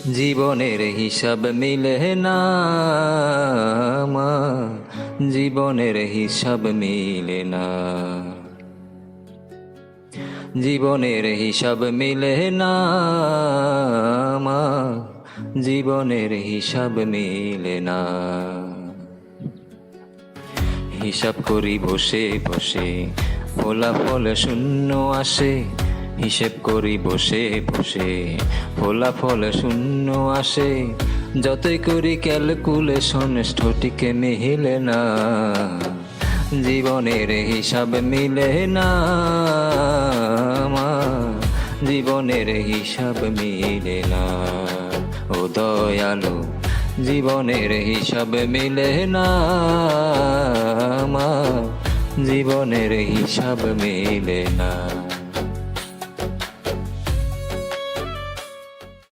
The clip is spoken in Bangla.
জীবনের হিসাব মিলে না আমার, জীবনের হিসাব মিলে না, জীবনের হিসাব মিলে না আমার, জীবনের হিসাব মিলে না। হিসাব করি বসে বসে, ফলাফল শূন্য আসে। হিসেব করি বসে বসে, ফলাফল শূন্য আসে। যতই করি ক্যালকুলেশন সঠিক মিলে না, জীবনের হিসাব মিলে না আমার, জীবনের হিসাব মিলে না। ও দয়ালু, জীবনের হিসাব মিলে না আমার, জীবনের হিসাব মিলে না।